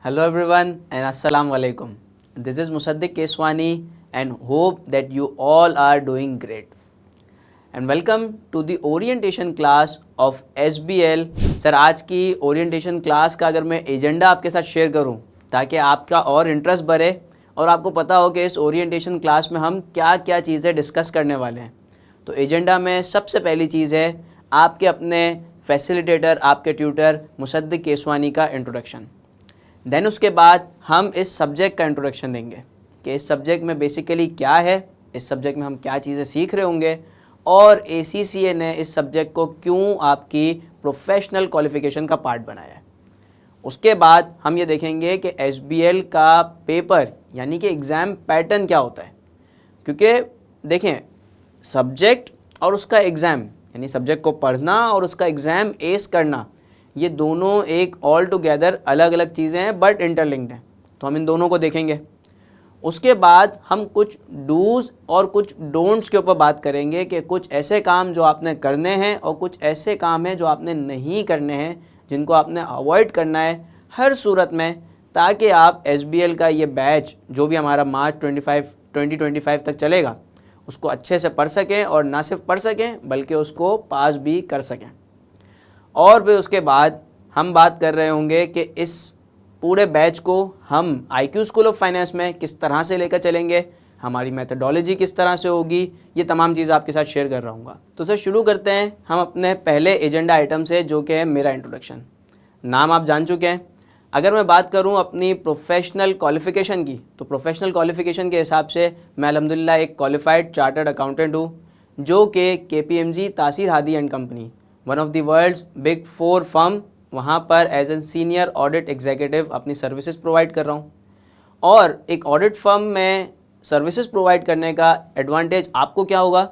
Hello everyone and Assalamu alaikum. This is Musaddiq Keswani and hope that you all are doing great. And welcome to the orientation class of SBL. Sir आज की orientation class का अगर मैं agenda आपके साथ share करूं ताकि आपका और इंटरेस्ट बढ़े और आपको पता हो कि इस orientation class में हम क्या क्या चीज़ें डिस्कस करने वाले हैं, तो एजेंडा में सबसे पहली चीज़ है आपके अपने फैसिलिटेटर, आपके ट्यूटर मुसद्दिक केसवानी का इंट्रोडक्शन। देन उसके बाद हम इस सब्जेक्ट का इंट्रोडक्शन देंगे कि इस सब्जेक्ट में बेसिकली क्या है, इस सब्जेक्ट में हम क्या चीज़ें सीख रहे होंगे और ACCA ने इस सब्जेक्ट को क्यों आपकी प्रोफेशनल क्वालिफ़िकेशन का पार्ट बनाया है। उसके बाद हम ये देखेंगे कि SBL का पेपर यानी कि एग्ज़ाम पैटर्न क्या होता है, क्योंकि देखें सब्जेक्ट और उसका एग्ज़ाम यानी सब्जेक्ट को पढ़ना और उसका एग्ज़ाम एस करना, ये दोनों एक ऑल टुगेदर अलग अलग चीज़ें हैं बट इंटरलिंक्ड हैं, तो हम इन दोनों को देखेंगे। उसके बाद हम कुछ डूज़ और कुछ डोंट्स के ऊपर बात करेंगे कि कुछ ऐसे काम जो आपने करने हैं और कुछ ऐसे काम हैं जो आपने नहीं करने हैं, जिनको आपने अवॉइड करना है हर सूरत में, ताकि आप SBL का ये बैच जो भी हमारा मार्च 2025 तक चलेगा उसको अच्छे से पढ़ सकें और ना सिर्फ पढ़ सकें बल्कि उसको पास भी कर सकें। और फिर उसके बाद हम बात कर रहे होंगे कि इस पूरे बैच को हम IQ स्कूल ऑफ फाइनेंस में किस तरह से लेकर चलेंगे, हमारी मेथडोलॉजी किस तरह से होगी, ये तमाम चीज़ आपके साथ शेयर कर रहा हूँ। तो सर शुरू करते हैं हम अपने पहले एजेंडा आइटम से, जो कि है मेरा इंट्रोडक्शन। नाम आप जान चुके हैं। अगर मैं बात करूं अपनी प्रोफेशनल क्वालिफ़िकेशन की, तो प्रोफेशनल क्वालिफ़िकेशन के हिसाब से मैं अल्हम्दुलिल्लाह एक क्वालिफाइड चार्टर्ड अकाउंटेंट हूं, जो कि KPMG Taseer Hadi and company, one of the world's big 4 firm, वहां पर as an senior audit executive अपनी सर्विसेज प्रोवाइड कर रहा हूं। और एक ऑडिट फर्म में सर्विसेज प्रोवाइड करने का एडवांटेज आपको क्या होगा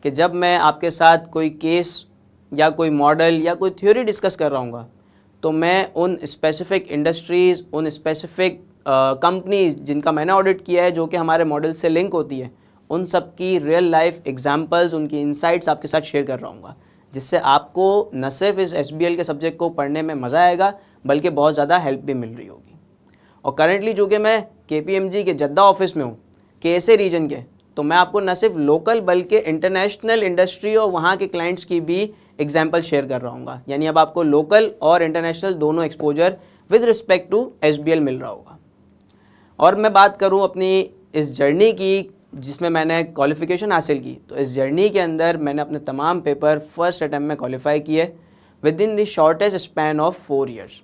कि जब मैं आपके साथ कोई केस या कोई मॉडल या कोई थ्योरी डिस्कस कर रहा हूँ, तो मैं उन स्पेसिफ़िक इंडस्ट्रीज़, उन स्पेसिफ़िक कंपनीज़ जिनका मैंने ऑडिट किया है, जो कि हमारे मॉडल से लिंक होती है, उन सब की रियल लाइफ एग्जांपल्स, उनकी इंसाइट्स आपके साथ शेयर कर रहा हूँ, जिससे आपको न सिर्फ इस SBL के सब्जेक्ट को पढ़ने में मज़ा आएगा बल्कि बहुत ज़्यादा हेल्प भी मिल रही होगी। और करंटली जो कि मैं KPMG के जद्दा ऑफिस में हूँ, KSA रीजन के, तो मैं आपको न सिर्फ लोकल बल्कि इंटरनेशनल इंडस्ट्री और वहाँ के क्लाइंट्स की भी एग्जाम्पल शेयर कर रहा हूँ। यानी अब आपको लोकल और इंटरनेशनल दोनों exposure with respect to SBL मिल रहा होगा। और मैं बात करूँ अपनी इस जर्नी की जिसमें मैंने क्वालिफ़िकेशन हासिल की, तो इस जर्नी के अंदर मैंने अपने तमाम पेपर फर्स्ट अटैम्प्ट में क्वालिफाई किए with in the shortest span of 4 years.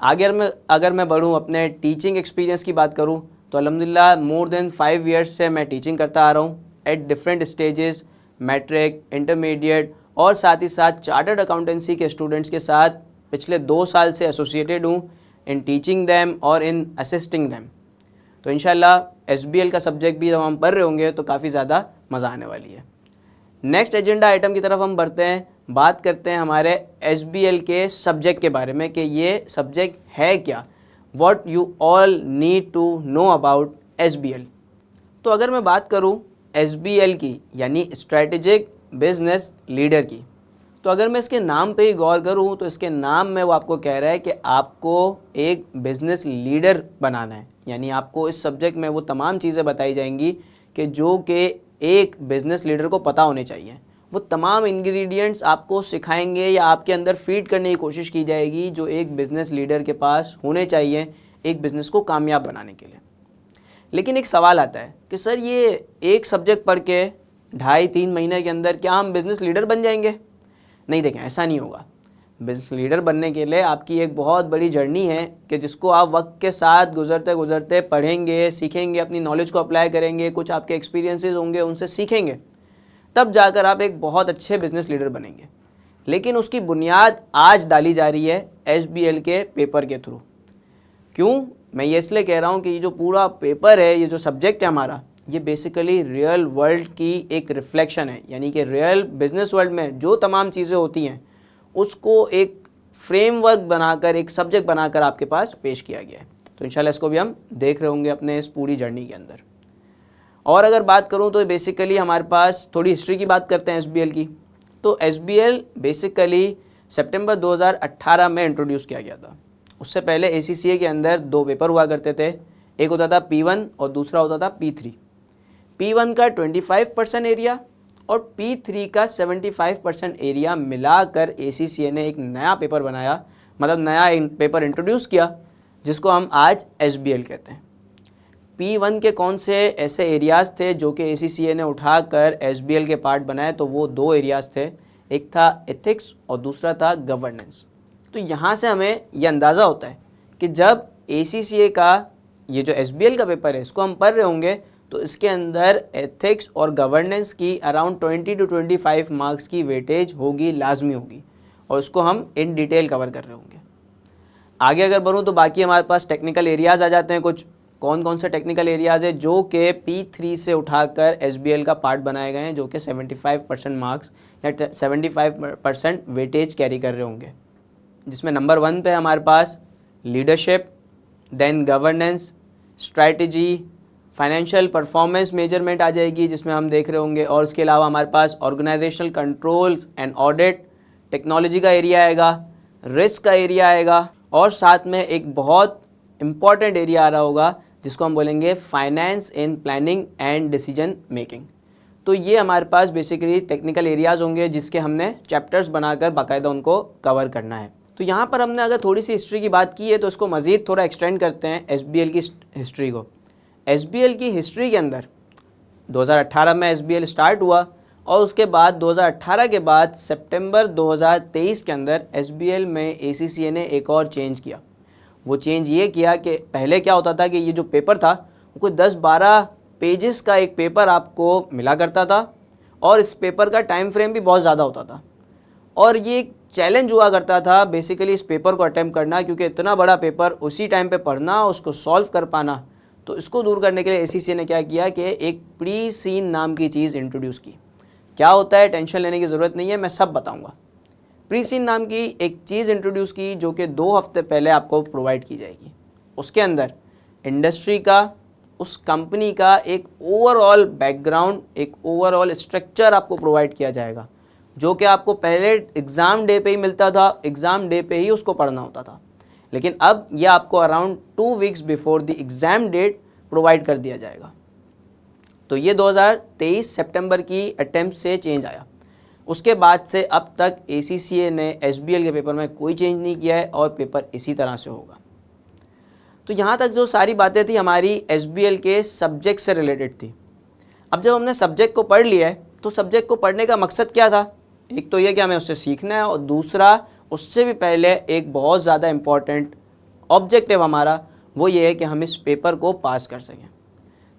आगे अगर मैं बढ़ूँ अपने टीचिंग एक्सपीरियंस की बात करूँ, तो अल्हम्दुलिल्लाह मोर देन 5 ईयर्स से मैं टीचिंग करता आ रहा हूँ at different stages, matric, intermediate और साथ ही साथ चार्टर्ड अकाउंटेंसी के स्टूडेंट्स के साथ पिछले 2 साल से एसोसिएटेड हूँ इन टीचिंग दैम और इन असिस्टिंग दैम। तो इंशाल्लाह SBL का सब्जेक्ट भी जब हम पढ़ रहे होंगे तो काफ़ी ज़्यादा मज़ा आने वाली है। नेक्स्ट एजेंडा आइटम की तरफ हम बढ़ते हैं, बात करते हैं हमारे SBL के सब्जेक्ट के बारे में कि ये सब्जेक्ट है क्या, what you all need to know about SBL। तो अगर मैं बात करूँ SBL की यानी स्ट्रेटेजिक बिजनेस लीडर की, तो अगर मैं इसके नाम पे ही गौर करूँ तो इसके नाम में वो आपको कह रहा है कि आपको एक बिज़नेस लीडर बनाना है। यानी आपको इस सब्जेक्ट में वो तमाम चीज़ें बताई जाएंगी कि जो कि एक बिज़नेस लीडर को पता होने चाहिए। वो तमाम इंग्रेडिएंट्स आपको सिखाएंगे या आपके अंदर फीड करने की कोशिश की जाएगी जो एक बिज़नेस लीडर के पास होने चाहिए एक बिज़नेस को कामयाब बनाने के लिए। लेकिन एक सवाल आता है कि सर ये एक सब्जेक्ट पढ़ के 2.5-3 महीने के अंदर क्या हम बिज़नेस लीडर बन जाएंगे? नहीं, देखें ऐसा नहीं होगा। बिज़नेस लीडर बनने के लिए आपकी एक बहुत बड़ी जर्नी है कि जिसको आप वक्त के साथ गुजरते गुजरते पढ़ेंगे, सीखेंगे, अपनी नॉलेज को अप्लाई करेंगे, कुछ आपके एक्सपीरियंसेस होंगे उनसे सीखेंगे, तब जाकर आप एक बहुत अच्छे बिज़नेस लीडर बनेंगे। लेकिन उसकी बुनियाद आज डाली जा रही है SBL के पेपर के थ्रू। क्यों? मैं ये इसलिए कह रहा हूँ कि ये जो पूरा पेपर है, ये जो सब्जेक्ट है हमारा, ये बेसिकली रियल वर्ल्ड की एक रिफ्लेक्शन है। यानी कि रियल बिज़नेस वर्ल्ड में जो तमाम चीज़ें होती हैं उसको एक फ्रेमवर्क बनाकर, एक सब्जेक्ट बनाकर आपके पास पेश किया गया है। तो इंशाल्लाह इसको भी हम देख रहे होंगे अपने इस पूरी जर्नी के अंदर। और अगर बात करूं तो बेसिकली हमारे पास थोड़ी हिस्ट्री की बात करते हैं SBL की। तो SBL बेसिकली सितंबर 2018 में इंट्रोड्यूस किया गया था उससे पहले ACCA के अंदर 2 पेपर हुआ करते थे, एक होता था P1 और दूसरा होता था P3। P1 का 25% एरिया और P3 का 75% एरिया मिलाकर ACCA ने एक नया पेपर बनाया, मतलब नया पेपर इंट्रोड्यूस किया, जिसको हम आज SBL कहते हैं। P1 के कौन से ऐसे एरियाज़ थे जो कि ACCA ने उठाकर SBL के पार्ट बनाए, तो वो 2 एरियाज़ थे, एक था एथिक्स और दूसरा था गवर्नेंस। तो यहाँ से हमें ये अंदाज़ा होता है कि जब ACCA का ये जो SBL का पेपर है इसको हम पढ़ रहे होंगे तो इसके अंदर एथिक्स और गवर्नेंस की अराउंड 20 to 25 मार्क्स की वेटेज होगी, लाजमी होगी, और इसको हम इन डिटेल कवर कर रहे होंगे। आगे अगर बढ़ूँ तो बाकी हमारे पास टेक्निकल एरियाज़ आ जाते हैं। कुछ कौन कौन से टेक्निकल एरियाज़ है जो कि P3 से उठाकर SBL का पार्ट बनाए गए हैं, जो कि 75% मार्क्स या 75% वेटेज कैरी कर रहे होंगे, जिसमें नंबर 1 पे हमारे पास leadership, then governance, strategy, financial performance measurement आ जाएगी जिसमें हम देख रहे होंगे, और उसके अलावा हमारे पास organisational controls and audit, technology का एरिया आएगा, रिस्क का एरिया आएगा, और साथ में एक बहुत इंपॉर्टेंट एरिया आ रहा होगा जिसको हम बोलेंगे finance in planning and decision making. तो ये हमारे पास बेसिकली टेक्निकल एरियाज़ होंगे जिसके हमने चैप्टर्स बनाकर बाकायदा उनको कवर करना है। तो यहाँ पर हमने अगर थोड़ी सी हिस्ट्री की बात की है तो इसको मज़ीद थोड़ा एक्सटेंड करते हैं SBL की हिस्ट्री को। SBL की हिस्ट्री के अंदर 2018 में SBL स्टार्ट हुआ और उसके बाद 2018 के बाद सितंबर 2023 के अंदर SBL में ACCA ने एक और चेंज किया। वो चेंज ये किया कि पहले क्या होता था कि ये जो पेपर था वो कोई 10-12 पेजेस का एक पेपर आपको मिला करता था और इस पेपर का टाइम फ्रेम भी बहुत ज़्यादा होता था, और ये एक चैलेंज हुआ करता था बेसिकली इस पेपर को अटैम्प्ट करना, क्योंकि इतना बड़ा पेपर उसी टाइम पे पढ़ना, उसको सॉल्व कर पाना। तो इसको दूर करने के लिए ACCA ने क्या किया कि एक प्री सीन नाम की चीज़ इंट्रोड्यूस की। क्या होता है, टेंशन लेने की ज़रूरत नहीं है, मैं सब बताऊँगा। प्री सीन नाम की एक चीज़ इंट्रोड्यूस की जो कि 2 हफ्ते पहले आपको प्रोवाइड की जाएगी। उसके अंदर इंडस्ट्री का, उस कंपनी का एक ओवरऑल बैकग्राउंड, एक ओवरऑल स्ट्रक्चर आपको प्रोवाइड किया जाएगा, जो कि आपको पहले एग्ज़ाम डे पे ही मिलता था, एग्ज़ाम डे पे ही उसको पढ़ना होता था, लेकिन अब यह आपको around 2 weeks before the exam date provide कर दिया जाएगा। तो ये 2023 सितंबर की अटेम्प्ट से चेंज आया। उसके बाद से अब तक ACCA ने SBL के पेपर में कोई चेंज नहीं किया है और पेपर इसी तरह से होगा। तो यहाँ तक जो सारी बातें थी हमारी SBL के सब्जेक्ट से रिलेटेड थी। अब जब हमने सब्जेक्ट को पढ़ लिया है तो सब्जेक्ट को पढ़ने का मकसद क्या था? एक तो ये कि हमें उससे सीखना है, और दूसरा उससे भी पहले एक बहुत ज़्यादा इम्पॉर्टेंट ऑब्जेक्टिव हमारा वो ये है कि हम इस पेपर को पास कर सकें।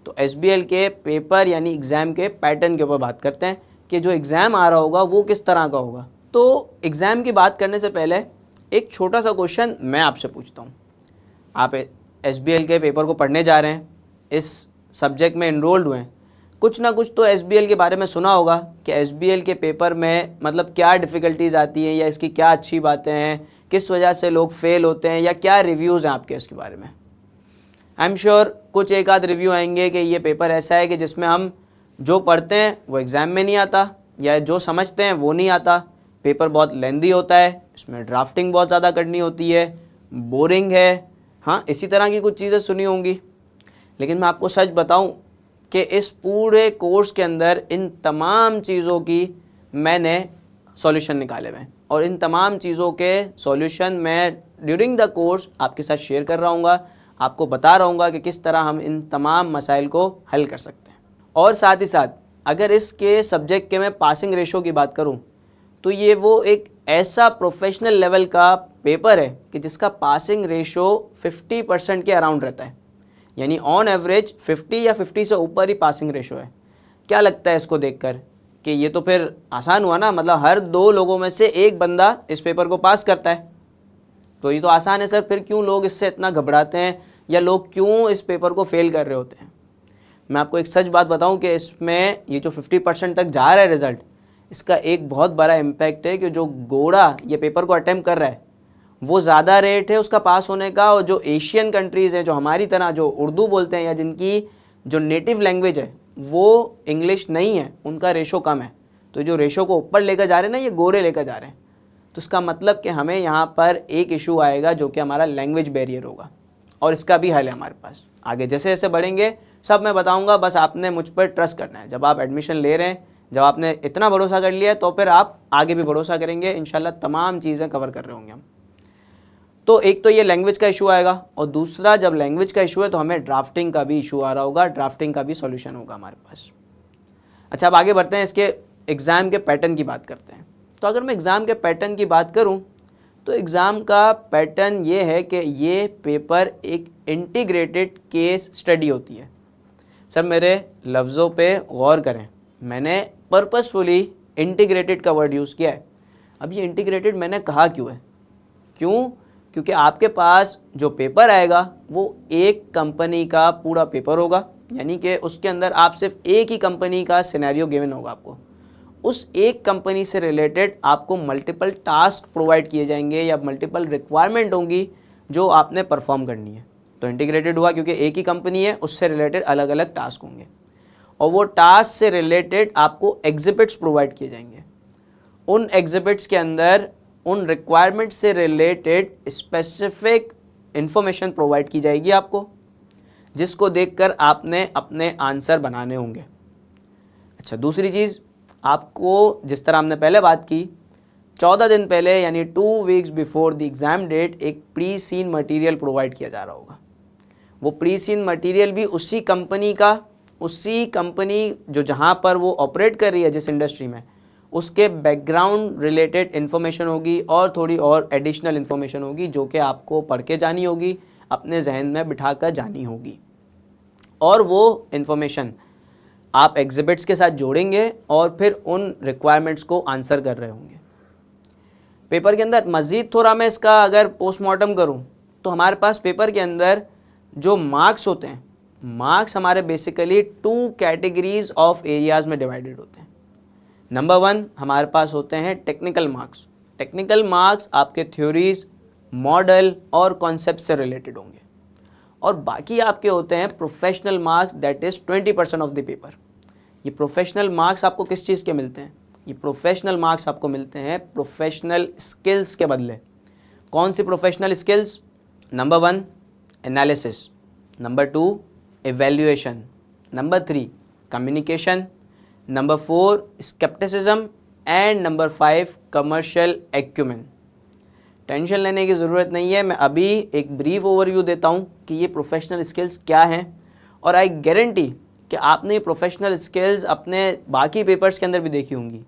तो SBL के पेपर यानी एग्ज़ाम के पैटर्न के ऊपर बात करते हैं कि जो एग्ज़ाम आ रहा होगा वो किस तरह का होगा। तो एग्ज़ाम की बात करने से पहले एक छोटा सा क्वेश्चन मैं आपसे पूछता हूँ। आप SBL के पेपर को पढ़ने जा रहे हैं, इस सब्जेक्ट में इनरोल्ड हुए हैं, कुछ ना कुछ तो SBL के बारे में सुना होगा कि SBL के पेपर में मतलब क्या डिफ़िकल्टीज़ आती हैं या इसकी क्या अच्छी बातें हैं, किस वजह से लोग फेल होते हैं, या क्या रिव्यूज़ हैं आपके इसके बारे में। आई एम श्योर कुछ एक आध रिव्यू आएंगे कि ये पेपर ऐसा है कि जिसमें हम जो पढ़ते हैं वो एग्ज़ाम में नहीं आता, या जो समझते हैं वो नहीं आता, पेपर बहुत लेंदी होता है, इसमें ड्राफ्टिंग बहुत ज़्यादा करनी होती है, बोरिंग है, हाँ इसी तरह की कुछ चीज़ें सुनी होंगी। लेकिन मैं आपको सच बताऊं कि इस पूरे कोर्स के अंदर इन तमाम चीज़ों की मैंने सॉल्यूशन निकाले हुए हैं, और इन तमाम चीज़ों के सॉल्यूशन मैं ड्यूरिंग द कोर्स आपके साथ शेयर कर रहा हूँगा, आपको बता रहा हूँगा कि किस तरह हम इन तमाम मसाइल को हल कर सकते हैं। और साथ ही साथ अगर इसके सब्जेक्ट के मैं पासिंग रेशो की बात करूं तो ये वो एक ऐसा प्रोफेशनल लेवल का पेपर है कि जिसका पासिंग रेशो 50% के अराउंड रहता है, यानी ऑन एवरेज 50 या 50 से ऊपर ही पासिंग रेशो है। क्या लगता है इसको देखकर कि ये तो फिर आसान हुआ ना, मतलब हर 2 लोगों में से एक बंदा इस पेपर को पास करता है, तो ये तो आसान है सर, फिर क्यों लोग इससे इतना घबराते हैं या लोग क्यों इस पेपर को फेल कर रहे होते हैं। मैं आपको एक सच बात बताऊं कि इसमें ये जो 50% तक जा रहा है रिज़ल्ट, इसका एक बहुत बड़ा इम्पैक्ट है कि जो गोरा ये पेपर को अटेम्प्ट कर रहा है वो ज़्यादा रेट है उसका पास होने का, और जो एशियन कंट्रीज़ हैं जो हमारी तरह जो उर्दू बोलते हैं या जिनकी जो नेटिव लैंग्वेज है वो इंग्लिश नहीं है, उनका रेशो कम है। तो जो रेशो को ऊपर लेकर जा रहे हैं ना, ये गोरे लेकर जा रहे हैं। तो इसका मतलब कि हमें यहाँ पर एक इशू आएगा जो कि हमारा लैंग्वेज बैरियर होगा, और इसका भी हल है हमारे पास। आगे जैसे जैसे बढ़ेंगे सब मैं बताऊँगा, बस आपने मुझ पर ट्रस्ट करना है। जब आप एडमिशन ले रहे हैं, जब आपने इतना भरोसा कर लिया है, तो फिर आप आगे भी भरोसा करेंगे, इंशाल्लाह तमाम चीज़ें कवर कर रहे होंगे हम। तो एक तो ये लैंग्वेज का इशू आएगा, और दूसरा जब लैंग्वेज का इशू है तो हमें ड्राफ्टिंग का भी इशू आ रहा होगा, ड्राफ्टिंग का भी सॉल्यूशन होगा हमारे पास। अच्छा, अब आगे बढ़ते हैं, इसके एग्ज़ाम के पैटर्न की बात करते हैं। तो अगर मैं एग्ज़ाम के पैटर्न की बात करूं तो एग्ज़ाम का पैटर्न ये है कि ये पेपर एक इंटीग्रेटेड केस स्टडी होती है। सब मेरे लफ्ज़ों पे गौर करें, मैंने पर्पसफुली इंटीग्रेटेड का वर्ड यूज़ किया है। अब ये इंटीग्रेटेड मैंने कहा क्यों है? क्योंकि आपके पास जो पेपर आएगा वो एक कंपनी का पूरा पेपर होगा, यानी कि उसके अंदर आप सिर्फ एक ही कंपनी का सिनेरियो गिवन होगा आपको। उस एक कंपनी से रिलेटेड आपको मल्टीपल टास्क प्रोवाइड किए जाएंगे या मल्टीपल रिक्वायरमेंट होंगी जो आपने परफॉर्म करनी है। तो इंटीग्रेटेड हुआ क्योंकि एक ही कंपनी है, उससे रिलेटेड अलग अलग टास्क होंगे, और वो टास्क से रिलेटेड आपको एग्जिबिट्स प्रोवाइड किए जाएंगे। उन एग्जिबिट्स के अंदर उन रिक्वायरमेंट से रिलेटेड स्पेसिफिक इंफॉर्मेशन प्रोवाइड की जाएगी आपको, जिसको देखकर आपने अपने आंसर बनाने होंगे। अच्छा, दूसरी चीज़, आपको जिस तरह हमने पहले बात की, 14 दिन पहले यानी 2 weeks before the exam date एक प्री सीन मटेरियल प्रोवाइड किया जा रहा होगा। वो प्री सीन मटेरियल भी उसी कंपनी जो जहाँ पर वो ऑपरेट कर रही है, जिस इंडस्ट्री में, उसके बैकग्राउंड रिलेटेड इन्फॉर्मेशन होगी और थोड़ी और एडिशनल इन्फॉर्मेशन होगी जो कि आपको पढ़ के जानी होगी, अपने जहन में बिठा कर जानी होगी, और वो इन्फॉर्मेशन आप एग्जिबिट्स के साथ जोड़ेंगे और फिर उन रिक्वायरमेंट्स को आंसर कर रहे होंगे। पेपर के अंदर मज़ीद थोड़ा मैं इसका अगर पोस्टमार्टम करूं तो हमारे पास पेपर के अंदर जो मार्क्स होते हैं, मार्क्स हमारे बेसिकली 2 कैटेगरीज ऑफ एरियाज़ में डिवाइडेड होते हैं। नंबर 1 हमारे पास होते हैं टेक्निकल मार्क्स। टेक्निकल मार्क्स आपके थ्योरीज, मॉडल और कॉन्सेप्ट से रिलेटेड होंगे, और बाकी आपके होते हैं professional marks, that is 20% of the paper. ये प्रोफेशनल मार्क्स आपको किस चीज़ के मिलते हैं? ये प्रोफेशनल मार्क्स आपको मिलते हैं प्रोफेशनल स्किल्स के बदले। कौन सी professional skills? Number 1 analysis, number 2 evaluation, number 3 communication, number 4 scepticism, and number 5 commercial acumen. Tension लेने की ज़रूरत नहीं है, मैं अभी एक ब्रीफ ओवरव्यू देता हूँ कि ये प्रोफेशनल स्किल्स क्या हैं, और आई गारंटी कि आपने ये प्रोफेशनल स्किल्स अपने बाकी पेपर्स के अंदर भी देखी होंगी,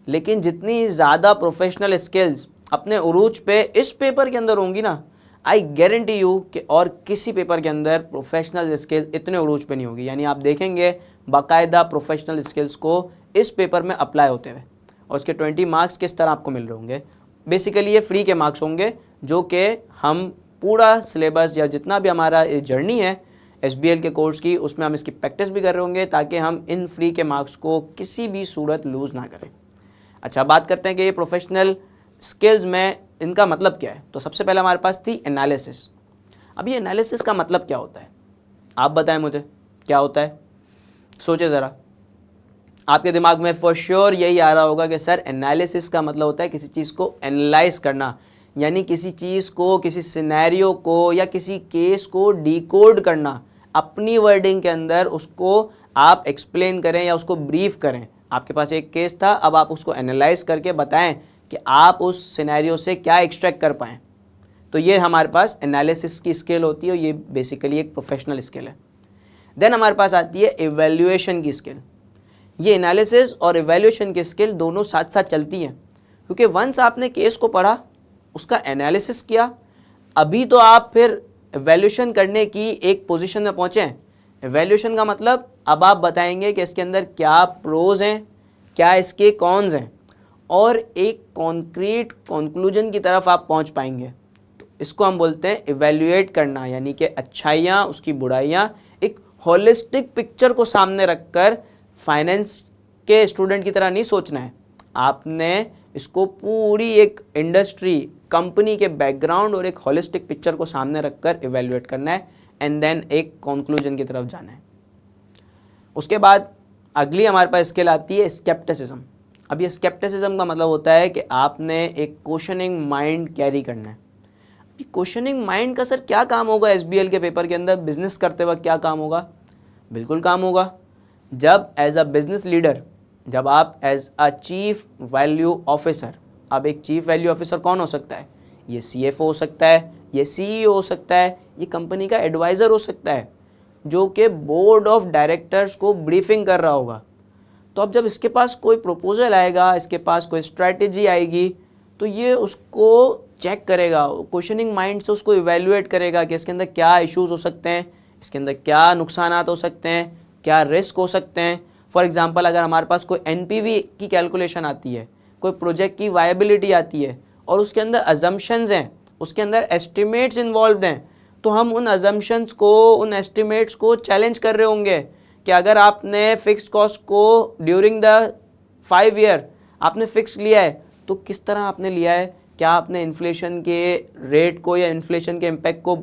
लेकिन जितनी ज़्यादा प्रोफेशनल स्किल्स अपने उरूज पे इस पेपर के अंदर होंगी ना, आई गारंटी यू कि और किसी पेपर के अंदर प्रोफेशनल स्किल इतने उरूज पे नहीं होगी। यानी आप देखेंगे बाकायदा प्रोफेशनल स्किल्स को इस पेपर में अप्लाई होते हुए, और उसके 20 मार्क्स किस तरह आपको मिल रहे होंगे। बेसिकली ये फ्री के मार्क्स होंगे जो कि हम पूरा सिलेबस या जितना भी हमारा जर्नी है SBL के कोर्स की, उसमें हम इसकी प्रैक्टिस भी कर रहे होंगे ताकि हम इन फ्री के मार्क्स को किसी भी सूरत लूज़ ना करें। अच्छा, बात करते हैं कि ये प्रोफेशनल स्किल्स में इनका मतलब क्या है। तो सबसे पहले हमारे पास थी एनालिसिस। अब ये एनालिसिस का मतलब क्या होता है, आप बताएं मुझे क्या होता है? सोचे ज़रा, आपके दिमाग में फॉर श्योर यही आ रहा होगा कि सर एनालिसिस का मतलब होता है किसी चीज़ को एनालाइज करना, यानी किसी चीज़ को, किसी सिनेरियो को या किसी केस को डिकोड करना, अपनी वर्डिंग के अंदर उसको आप एक्सप्लेन करें या उसको ब्रीफ करें। आपके पास एक केस था, अब आप उसको एनालाइज करके बताएं कि आप उस सिनेरियो से क्या एक्सट्रैक्ट कर पाएँ। तो ये हमारे पास एनालिसिस की स्किल होती है, और ये बेसिकली एक प्रोफेशनल स्किल है। देन हमारे पास आती है एवेल्यूएशन की स्किल। ये एनालिसिस और एवेल्यूएशन की स्किल दोनों साथ साथ चलती हैं, क्योंकि वंस आपने केस को पढ़ा, उसका एनालिसिस किया, अभी तो आप फिर एवेल्यूएशन करने की एक पोजीशन में पहुँचे हैं। एवेल्यूएशन का मतलब अब आप बताएंगे कि इसके अंदर क्या प्रोज हैं, क्या इसके कॉन्स हैं, और एक कॉन्क्रीट कंक्लूजन की तरफ आप पहुँच पाएंगे। तो इसको हम बोलते हैं इवेल्युएट करना, यानी कि अच्छाइयाँ, उसकी बुराइयाँ, एक होलिस्टिक पिक्चर को सामने रखकर फाइनेंस के स्टूडेंट की तरह नहीं सोचना है। आपने इसको पूरी एक इंडस्ट्री, कंपनी के बैकग्राउंड और एक होलिस्टिक पिक्चर को सामने रखकर इवेल्युएट करना है, एंड देन एक कंक्लूजन की तरफ जाना है। उसके बाद अगली हमारे पास स्किल आती है स्केप्टिसिज्म। अब ये स्केप्टिसिज्म का मतलब होता है कि आपने एक क्वेश्चनिंग माइंड कैरी करना है। क्वेश्चनिंग माइंड का सर क्या काम होगा एसबीएल के पेपर के अंदर, बिजनेस करते वक्त क्या काम होगा? बिल्कुल काम होगा। जब एज अ बिजनेस लीडर, जब आप as a chief value officer, अब एक चीफ वैल्यू ऑफिसर कौन हो सकता है? ये सीएफओ हो सकता है, ये सीईओ हो सकता है, ये कंपनी का एडवाइज़र हो सकता है जो कि बोर्ड ऑफ डायरेक्टर्स को ब्रीफिंग कर रहा होगा। तो अब जब इसके पास कोई प्रपोजल आएगा, इसके पास कोई स्ट्रैटेजी आएगी, तो ये उसको चेक करेगा, क्वेश्चनिंग माइंड से उसको इवैल्यूएट करेगा कि इसके अंदर क्या इश्यूज हो सकते हैं, इसके अंदर क्या नुकसानात हो सकते हैं, क्या रिस्क हो सकते हैं। फॉर एग्जांपल अगर हमारे पास कोई एनपीवी की कैलकुलेशन आती है, कोई प्रोजेक्ट की वायबिलिटी आती है और उसके अंदर अजम्पशंस हैं, उसके अंदर एस्टिमेट्स इन्वॉल्व हैं, तो हम उन अजम्पशंस को, उन एस्टिमेट्स को चैलेंज कर रहे होंगे कि अगर आपने फिक्स कॉस्ट को ड्यूरिंग द 5 ईयर आपने फिक्स लिया है तो किस तरह आपने लिया है, क्या आपने इन्फ्लेशन के रेट को या इन्फ्लेशन के इम्पैक्ट को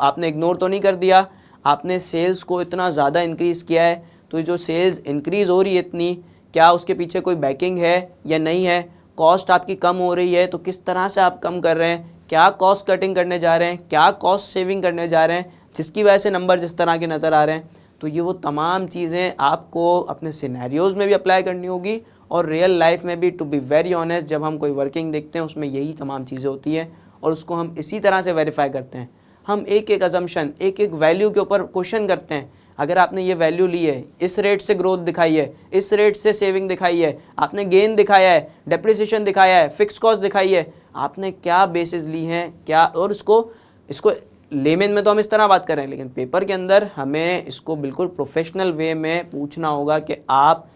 आपने इग्नोर तो नहीं कर दिया, आपने सेल्स को इतना ज़्यादा इंक्रीज़ किया है, तो जो सेल्स इंक्रीज़ हो रही है इतनी, क्या उसके पीछे कोई बैकिंग है या नहीं है, कॉस्ट आपकी कम हो रही है तो किस तरह से आप कम कर रहे हैं, क्या कॉस्ट कटिंग करने जा रहे हैं, क्या कॉस्ट सेविंग करने जा रहे हैं, जिसकी वजह से नंबर जिस तरह के नज़र आ रहे हैं। तो ये वो तमाम चीज़ें आपको अपने सिनेरियोज़ में भी अप्लाई करनी होगी और रियल लाइफ में भी। टू बी वेरी ऑनेस्ट, जब हम कोई वर्किंग देखते हैं उसमें यही तमाम चीज़ें होती हैं और उसको हम इसी तरह से वेरीफाई करते हैं। हम एक एक अजम्पशन, एक एक वैल्यू के ऊपर क्वेश्चन करते हैं। अगर आपने ये वैल्यू ली है, इस रेट से ग्रोथ दिखाई है, इस रेट से सेविंग दिखाई है, आपने गेन दिखाया है, डेप्रिसिएशन दिखाया है, फिक्स कॉस्ट दिखाई है, आपने क्या बेसिस ली हैं, क्या, और इसको लेमेन में तो हम इस तरह बात कर रहे हैं, लेकिन पेपर के अंदर हमें इसको बिल्कुल प्रोफेशनल वे में पूछना होगा कि आप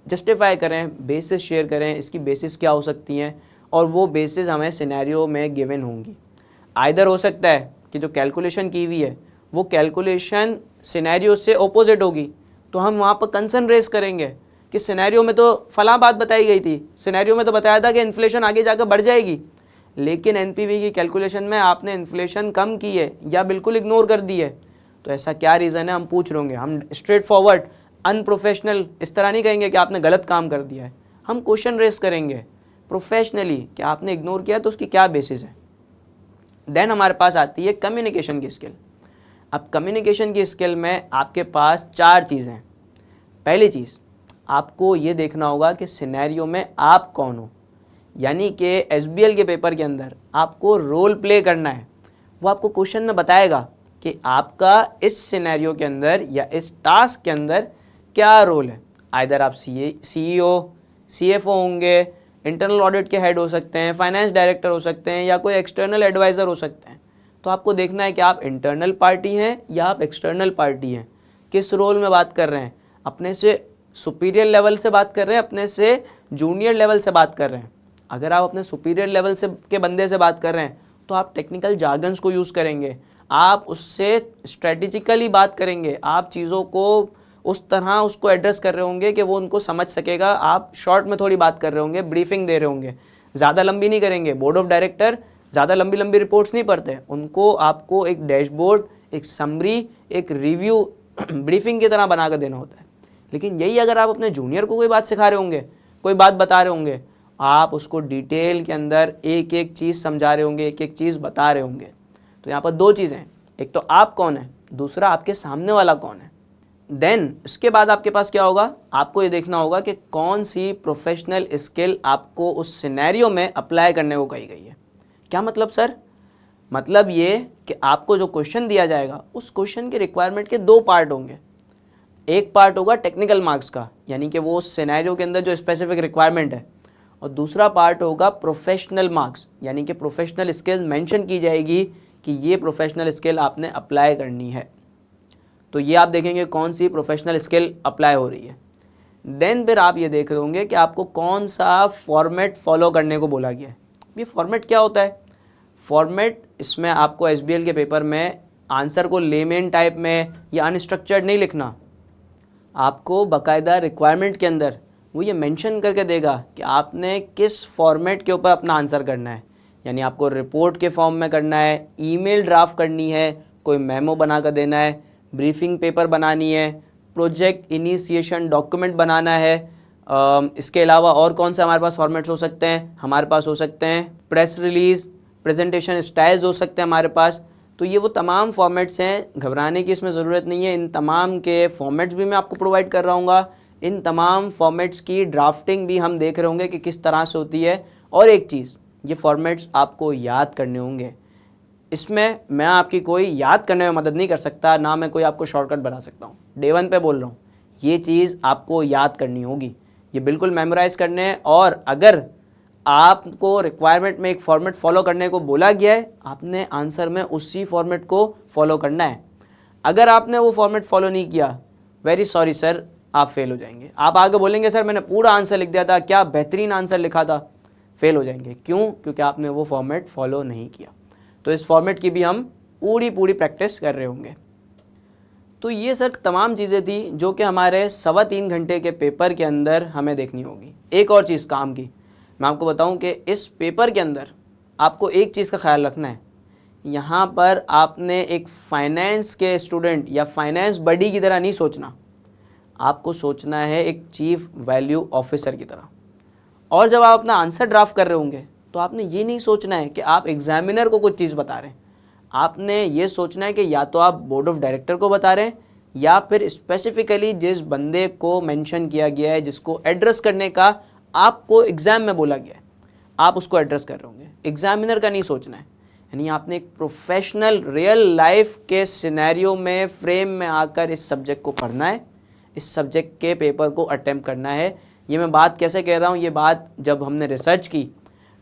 जस्टिफाई करें, बेसिस शेयर करें, इसकी बेसिस क्या हो सकती हैं, और वो बेसिस हमें सिनेरियो में गिवन होंगी। आइदर हो सकता है कि जो कैलकुलेशन की हुई है वो कैलकुलेशन सिनेरियो से ओपोजिट होगी, तो हम वहाँ पर कंसर्न रेस करेंगे कि सिनेरियो में तो फलां बात बताई गई थी, सिनेरियो में तो बताया था कि इन्फ्लेशन आगे जाकर बढ़ जाएगी, लेकिन एनपीवी की कैलकुलेशन में आपने इन्फ्लेशन कम की है या बिल्कुल इग्नोर कर दी है। तो ऐसा क्या रीज़न है, हम पूछ रहे होंगे। हम स्ट्रेट फॉरवर्ड अनप्रोफेशनल इस तरह नहीं कहेंगे कि आपने गलत काम कर दिया है, हम क्वेश्चन रेस करेंगे प्रोफेशनली कि आपने इग्नोर किया तो उसकी क्या बेसिस है। देन हमारे पास आती है कम्युनिकेशन की स्किल। अब कम्युनिकेशन की स्किल में आपके पास 4 चीज़ें हैं। पहली चीज़, आपको ये देखना होगा कि सिनेरियो में आप कौन हो, यानी कि एसबीएल के पेपर के अंदर आपको रोल प्ले करना है। वो आपको क्वेश्चन में बताएगा कि आपका इस सिनेरियो के अंदर या इस टास्क के अंदर क्या रोल है। आइदर आप सीईओ, सीएफओ होंगे, इंटरनल ऑडिट के हेड हो सकते हैं, फाइनेंस डायरेक्टर हो सकते हैं, या कोई एक्सटर्नल एडवाइज़र हो सकते हैं। तो आपको देखना है कि आप इंटरनल पार्टी हैं या आप एक्सटर्नल पार्टी हैं, किस रोल में बात कर रहे हैं, अपने से सुपीरियर लेवल से बात कर रहे हैं, अपने से जूनियर लेवल से बात कर रहे हैं। अगर आप अपने सुपीरियर लेवल से के बंदे से बात कर रहे हैं तो आप टेक्निकल जार्गन्स को यूज़ करेंगे, आप उससे स्ट्रेटेजिकली बात करेंगे, आप चीज़ों को उस तरह उसको एड्रेस कर रहे होंगे कि वो उनको समझ सकेगा। आप शॉर्ट में थोड़ी बात कर रहे होंगे, ब्रीफिंग दे रहे होंगे, ज़्यादा लंबी नहीं करेंगे। बोर्ड ऑफ डायरेक्टर ज़्यादा लंबी लंबी रिपोर्ट्स नहीं पढ़ते, उनको आपको एक डैशबोर्ड, एक समरी, एक रिव्यू ब्रीफिंग की तरह बना कर देना होता है। लेकिन यही अगर आप अपने जूनियर को कोई बात सिखा रहे होंगे, कोई बात बता रहे होंगे, आप उसको डिटेल के अंदर एक एक चीज़ समझा रहे होंगे, एक एक चीज़ बता रहे होंगे। तो यहाँ पर 2 चीज़ें हैं, एक तो आप कौन है, दूसरा आपके सामने वाला कौन है। देन उसके बाद आपके पास क्या होगा, आपको ये देखना होगा कि कौन सी प्रोफेशनल स्किल आपको उस सिनेरियो में अप्लाई करने को कही गई है। क्या मतलब सर? मतलब ये कि आपको जो क्वेश्चन दिया जाएगा उस क्वेश्चन के रिक्वायरमेंट के 2 पार्ट होंगे। एक पार्ट होगा टेक्निकल मार्क्स का, यानी कि वो उस सिनेरियो के अंदर जो स्पेसिफिक रिक्वायरमेंट है, और दूसरा पार्ट होगा प्रोफेशनल मार्क्स, यानी कि प्रोफेशनल स्किल मेंशन की जाएगी कि ये प्रोफेशनल स्किल आपने अप्लाई करनी है। तो ये आप देखेंगे कौन सी प्रोफेशनल स्किल अप्लाई हो रही है। देन फिर आप ये देख रहे होंगे कि आपको कौन सा फॉर्मेट फॉलो करने को बोला गया है। ये फॉर्मेट क्या होता है? फॉर्मेट, इसमें आपको एसबीएल के पेपर में आंसर को लेमेन टाइप में या अनस्ट्रक्चर्ड नहीं लिखना, आपको बाकायदा रिक्वायरमेंट के अंदर वो ये मेंशन करके देगा कि आपने किस फॉर्मेट के ऊपर अपना आंसर करना है। यानी आपको रिपोर्ट के फॉर्म में करना है, ईमेल ड्राफ्ट करनी है, कोई मेमो बना कर देना है, ब्रीफिंग पेपर बनानी है, प्रोजेक्ट इनिशिएशन डॉक्यूमेंट बनाना है, इसके अलावा और कौन से हमारे पास फॉर्मेट्स हो सकते हैं? हमारे पास हो सकते हैं प्रेस रिलीज़, प्रेजेंटेशन स्टाइल्स हो सकते हैं हमारे पास। तो ये वो तमाम फॉर्मेट्स हैं, घबराने की इसमें ज़रूरत नहीं है। इन तमाम के फॉर्मेट्स भी मैं आपको प्रोवाइड कर रहा हूँगा। इन तमाम फॉर्मेट्स की ड्राफ्टिंग भी हम देख रहे होंगे कि किस तरह से होती है। और एक चीज़, ये फॉर्मेट्स आपको याद करने होंगे। इसमें मैं आपकी कोई याद करने में मदद नहीं कर सकता, ना मैं कोई आपको शॉर्टकट बना सकता हूँ। डे 1 पे बोल रहा हूँ, ये चीज़ आपको याद करनी होगी, ये बिल्कुल मेमोराइज़ करने हैं। और अगर आपको रिक्वायरमेंट में एक फॉर्मेट फॉलो करने को बोला गया है, आपने आंसर में उसी फॉर्मेट को फॉलो करना है। अगर आपने वो फॉर्मेट फॉलो नहीं किया, वेरी सॉरी सर, आप फेल हो जाएंगे। आप आगे बोलेंगे सर मैंने पूरा आंसर लिख दिया था, क्या बेहतरीन आंसर लिखा था, फेल हो जाएंगे। क्यों? क्योंकि आपने वो फॉर्मेट फॉलो नहीं किया। तो इस फॉर्मेट की भी हम पूरी प्रैक्टिस कर रहे होंगे। तो ये सर तमाम चीज़ें थी जो कि हमारे 3.25 घंटे के पेपर के अंदर हमें देखनी होगी। एक और चीज़ काम की मैं आपको बताऊं कि इस पेपर के अंदर आपको एक चीज़ का ख्याल रखना है। यहाँ पर आपने एक फाइनेंस के स्टूडेंट या फाइनेंस बडी की तरह नहीं सोचना, आपको सोचना है एक चीफ वैल्यू ऑफिसर की तरह। और जब आप अपना आंसर ड्राफ्ट कर रहे होंगे तो आपने ये नहीं सोचना है कि आप एग्जामिनर को कुछ चीज़ बता रहे हैं। आपने ये सोचना है कि या तो आप बोर्ड ऑफ डायरेक्टर को बता रहे हैं या फिर स्पेसिफिकली जिस बंदे को मेंशन किया गया है, जिसको एड्रेस करने का आपको एग्ज़ाम में बोला गया है, आप उसको एड्रेस कर रहे होंगे। एग्जामिनर का नहीं सोचना है। यानी आपने एक प्रोफेशनल रियल लाइफ के सिनेरियो में फ्रेम में आकर इस सब्जेक्ट को पढ़ना है, इस सब्जेक्ट के पेपर को अटेम्प्ट करना है। ये मैं बात कैसे कह रहा हूँ, ये बात जब हमने रिसर्च की,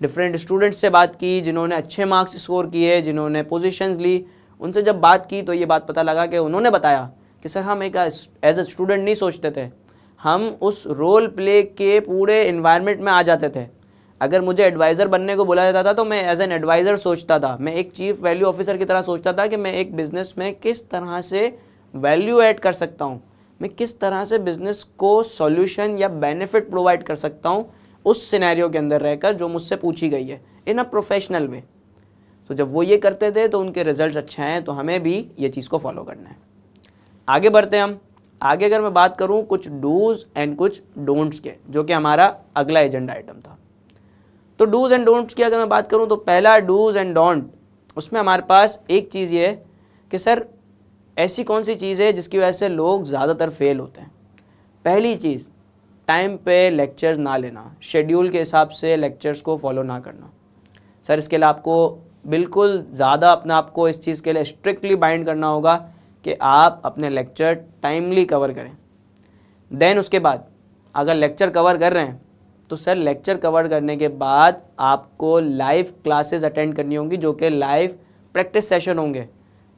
डिफरेंट स्टूडेंट्स से बात की जिन्होंने अच्छे मार्क्स स्कोर किए, जिन्होंने पोजीशंस ली, उनसे जब बात की तो ये बात पता लगा कि उन्होंने बताया कि सर हम एक एज ए स्टूडेंट नहीं सोचते थे, हम उस रोल प्ले के पूरे इन्वायरमेंट में आ जाते थे। अगर मुझे एडवाइज़र बनने को बोला जाता था तो मैं एज एन एडवाइज़र सोचता था, मैं एक चीफ वैल्यू ऑफिसर की तरह सोचता था कि मैं एक बिज़नेस में किस तरह से वैल्यू ऐड कर सकता हूँ, मैं किस तरह से बिज़नेस को सॉल्यूशन या बेनिफिट प्रोवाइड कर सकता हूँ उस सिनेरियो के अंदर रहकर जो मुझसे पूछी गई है इन अ प्रोफेशनल वे। तो जब वो ये करते थे तो उनके रिजल्ट्स अच्छे हैं, तो हमें भी ये चीज़ को फॉलो करना है। आगे बढ़ते हैं हम। आगे अगर मैं बात करूं कुछ डूज़ एंड कुछ डोंट्स के, जो कि हमारा अगला एजेंडा आइटम था। तो डूज़ एंड डोंट्स की अगर मैं बात करूं तो पहला डूज़ एंड डोंट, उसमें हमारे पास एक चीज़ ये है कि सर ऐसी कौन सी चीज़ है जिसकी वजह से लोग ज़्यादातर फेल होते हैं। पहली चीज़, टाइम पे लेक्चर्स ना लेना, शेड्यूल के हिसाब से लेक्चर्स को फॉलो ना करना। सर इसके लिए आपको बिल्कुल ज़्यादा अपने आप को इस चीज़ के लिए स्ट्रिक्टली बाइंड करना होगा कि आप अपने लेक्चर टाइमली कवर करें। देन उसके बाद अगर लेक्चर कवर कर रहे हैं तो सर लेक्चर कवर करने के बाद आपको लाइव क्लासेस अटेंड करनी होंगी, जो कि लाइव प्रैक्टिस सेशन होंगे,